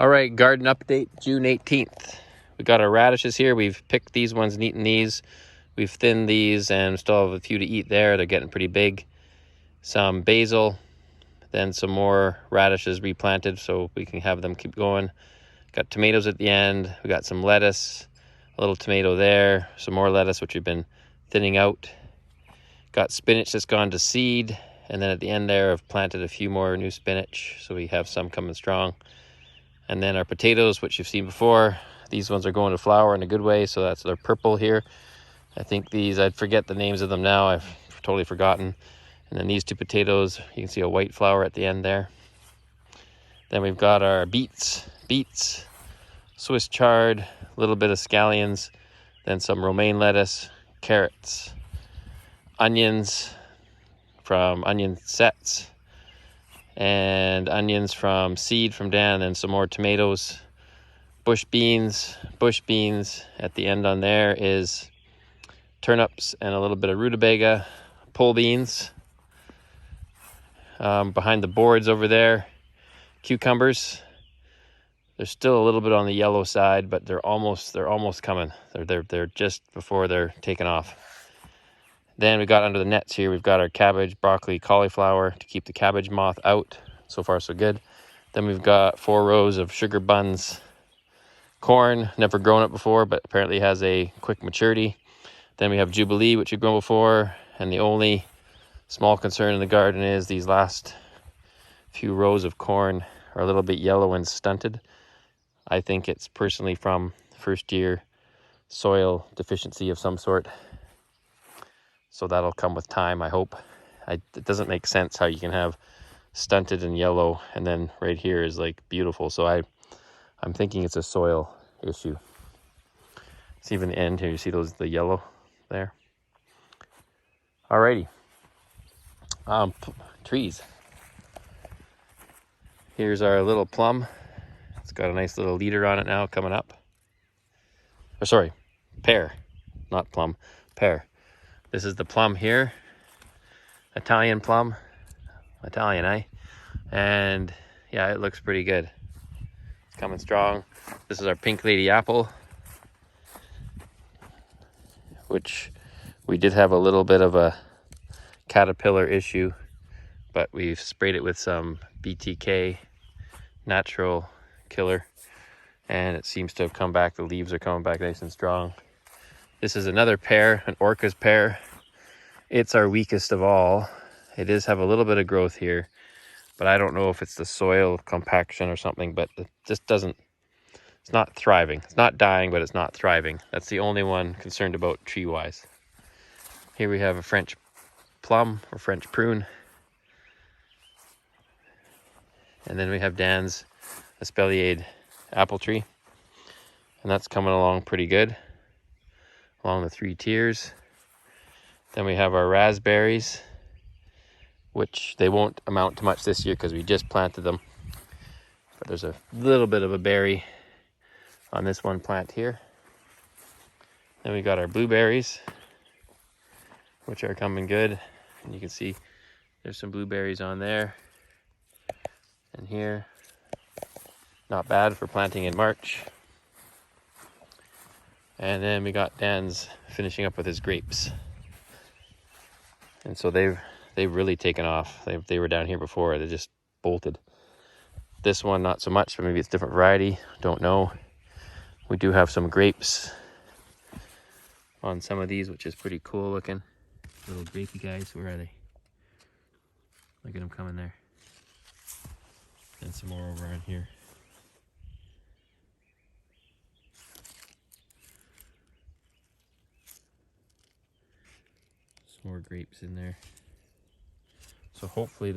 All right, garden update, June 18th. We got our radishes here. We've picked these ones and eaten these. We've thinned these and still have a few to eat there. They're getting pretty big. Some basil, then some more radishes replanted so we can have them keep going. Got tomatoes at the end. We got some lettuce, a little tomato there, some more lettuce, which we've been thinning out. Got spinach that's gone to seed. And then at the end there, I've planted a few more new spinach. So we have some coming strong. And then our potatoes, which you've seen before, these ones are going to flower in a good way. So they're purple here. I think these, I forget the names of them now. I've totally forgotten. And then these two potatoes, you can see a white flower at the end there. Then we've got our beets, Swiss chard, a little bit of scallions, then some romaine lettuce, carrots, onions from onion sets, and onions from seed from Dan, and some more tomatoes, bush beans. At the end on there is turnips and a little bit of rutabaga, pole beans. Behind the boards over there, cucumbers. They're still a little bit on the yellow side, but they're almost coming. They're just before they're taken off. Then we got under the nets here, we've got our cabbage, broccoli, cauliflower to keep the cabbage moth out. So far, so good. Then we've got 4 rows of sugar buns, corn, never grown it before, but apparently has a quick maturity. Then we have Jubilee, which we've grown before, and the only small concern in the garden is these last few rows of corn are a little bit yellow and stunted. I think it's personally from first year soil deficiency of some sort. So that'll come with time, I hope. It doesn't make sense how you can have stunted and yellow and then right here is like beautiful. So I'm thinking it's a soil issue. It's even the end here. You see the yellow there? Alrighty. Trees. Here's our little plum. It's got a nice little leader on it now coming up. Or sorry, pear, not plum, pear. This is the plum here. Italian plum. Italian, eh? And yeah, it looks pretty good. It's coming strong. This is our pink lady apple, which we did have a little bit of a caterpillar issue, but we've sprayed it with some BTK natural killer and it seems to have come back. The leaves are coming back nice and strong. This is another pear, an Orcas pear. It's our weakest of all. It does have a little bit of growth here, but I don't know if it's the soil compaction or something, but it just doesn't, it's not thriving. It's not dying, but it's not thriving. That's the only one concerned about tree-wise. Here we have a French plum or French prune. And then we have Dan's Espalier apple tree. And that's coming along pretty good along the 3 tiers. Then we have our raspberries, which they won't amount to much this year because we just planted them. But there's a little bit of a berry on this one plant here. Then we got our blueberries, which are coming good. And you can see there's some blueberries on there and here. Not bad for planting in March. And then we got Dan's finishing up with his grapes. And so they've really taken off. They were down here before, they just bolted. This one not so much, but maybe it's a different variety, don't know. We do have some grapes on some of these, which is pretty cool looking. Little grapey guys, where are they? Look at them coming there. And some more over on here. Some more grapes in there. So hopefully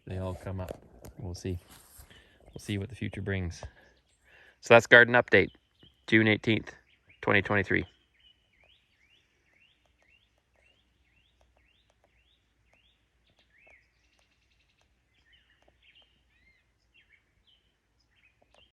they all come up. We'll see. We'll see what the future brings. So that's garden update, June 18th, 2023.